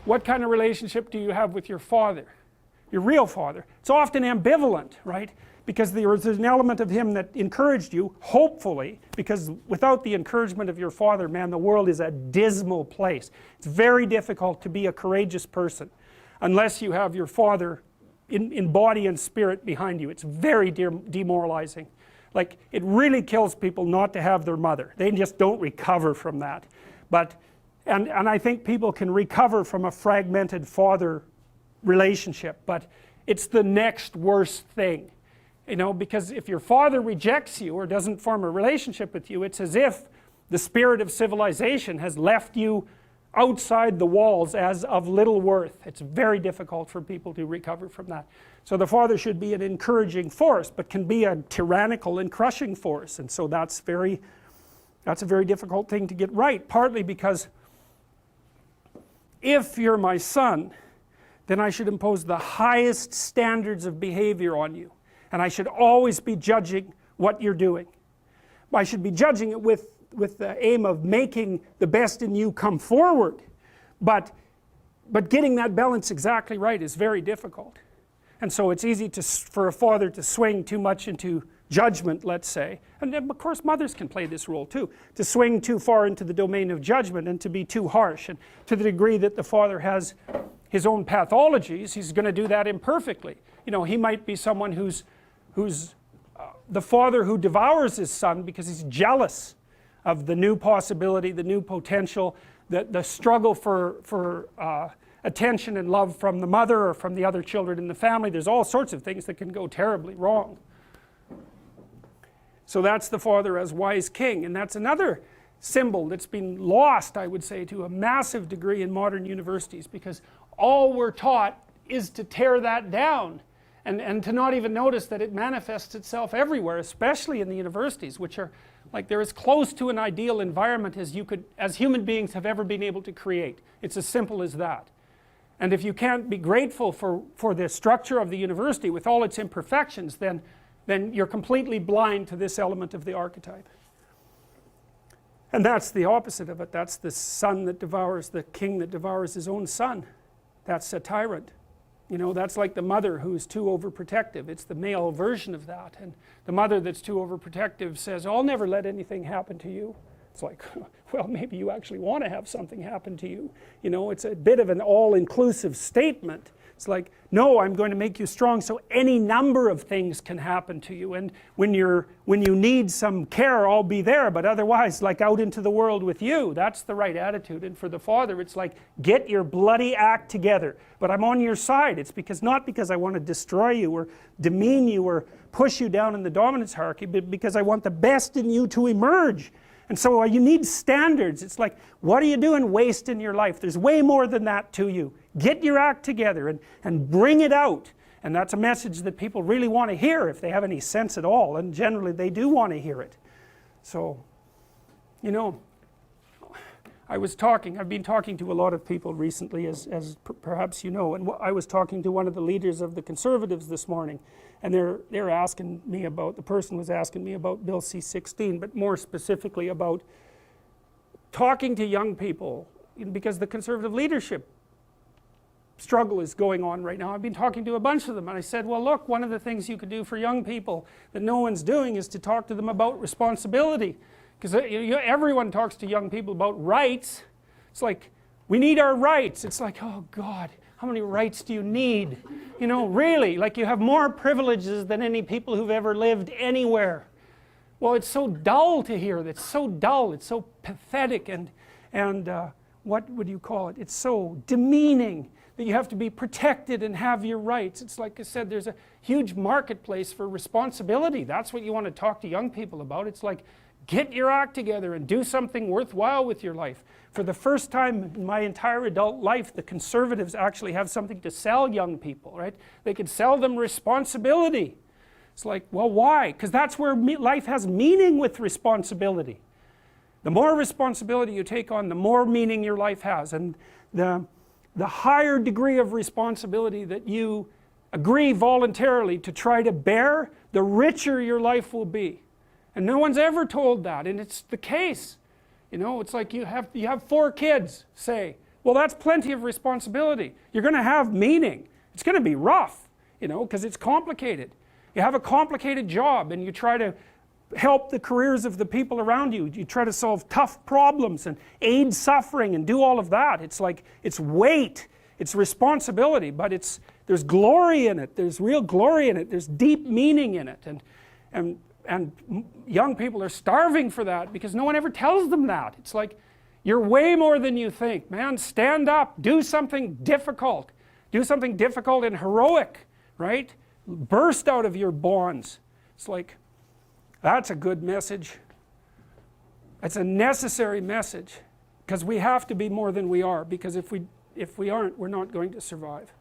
what kind of relationship do you have with your father, your real father? It's often ambivalent, right? Because there's an element of him that encouraged you, hopefully, because without the encouragement of your father, man, the world is a dismal place. It's very difficult to be a courageous person unless you have your father in body and spirit behind you. It's very demoralizing. Like, it really kills people not to have their mother. They just don't recover from that. But and I think people can recover from a fragmented father relationship, but it's the next worst thing, you know, because if your father rejects you or doesn't form a relationship with you, it's as if the spirit of civilization has left you outside the walls as of little worth. It's very difficult for people to recover from that. So the father should be an encouraging force, but can be a tyrannical and crushing force, and so that's a very difficult thing to get right, partly because if you're my son, then I should impose the highest standards of behavior on you, and I should always be judging what you're doing. I should be judging it with the aim of making the best in you come forward, but getting that balance exactly right is very difficult. And so it's easy for a father to swing too much into judgment, let's say, and of course mothers can play this role too, to swing too far into the domain of judgment and to be too harsh, and to the degree that the father has his own pathologies, he's going to do that imperfectly. You know, he might be someone who's the father who devours his son because he's jealous of the new possibility, the new potential, the struggle for attention and love from the mother or from the other children in the family. There's all sorts of things that can go terribly wrong. So that's the father as wise king, and that's another symbol that's been lost, I would say, to a massive degree in modern universities, because all we're taught is to tear that down and to not even notice that it manifests itself everywhere, especially in the universities, which are like they're as close to an ideal environment as human beings have ever been able to create. It's as simple as that. And if you can't be grateful for the structure of the university with all its imperfections, then you're completely blind to this element of the archetype. And that's the opposite of it. That's the son that devours, the king that devours his own son. That's a tyrant. You know, that's like the mother who's too overprotective. It's the male version of that. And the mother that's too overprotective says, I'll never let anything happen to you. It's like, well, maybe you actually want to have something happen to you. You know, it's a bit of an all-inclusive statement. It's like, no, I'm going to make you strong so any number of things can happen to you, and when you need some care, I'll be there, but otherwise, like, out into the world with you. That's the right attitude. And for the father, it's like, get your bloody act together, but I'm on your side. It's not because I want to destroy you or demean you or push you down in the dominance hierarchy, but because I want the best in you to emerge. And so you need standards. It's like, what are you doing wasting your life? There's way more than that to you. Get your act together and bring it out. And that's a message that people really want to hear if they have any sense at all. And generally they do want to hear it. So, you know, I've been talking to a lot of people recently, as perhaps you know, and I was talking to one of the leaders of the Conservatives this morning, and they're asking me about, the person was asking me about Bill C-16, but more specifically about talking to young people, because the Conservative leadership struggle is going on right now. I've been talking to a bunch of them, and I said, well, look, one of the things you could do for young people that no one's doing is to talk to them about responsibility. Because everyone talks to young people about rights. It's like, we need our rights. It's like, oh God, how many rights do you need? You know, really, like you have more privileges than any people who've ever lived anywhere. Well, it's so dull to hear that. It's so dull. It's so pathetic and what would you call it? It's so demeaning that you have to be protected and have your rights. It's like I said, there's a huge marketplace for responsibility. That's what you want to talk to young people about. It's like, get your act together and do something worthwhile with your life. For the first time in my entire adult life, the Conservatives actually have something to sell young people, right? They could sell them responsibility. It's like, well, why? Because that's where life has meaning with responsibility. The more responsibility you take on, the more meaning your life has. And the higher degree of responsibility that you agree voluntarily to try to bear, the richer your life will be. And no one's ever told that, and it's the case. You know, it's like you have 4 kids, say, Well, that's plenty of responsibility. You're going to have meaning. It's going to be rough, you know, because it's complicated. You have a complicated job and you try to help the careers of the people around you. You try to solve tough problems and aid suffering and do all of that. It's like, it's weight, it's responsibility, but there's glory in it. There's real glory in it. There's deep meaning in it. And young people are starving for that because no one ever tells them that. It's like, you're way more than you think, man. Stand up, do something difficult. Do something difficult and heroic, right? Burst out of your bonds. It's like, that's a good message. It's a necessary message because we have to be more than we are, because if we aren't, we're not going to survive.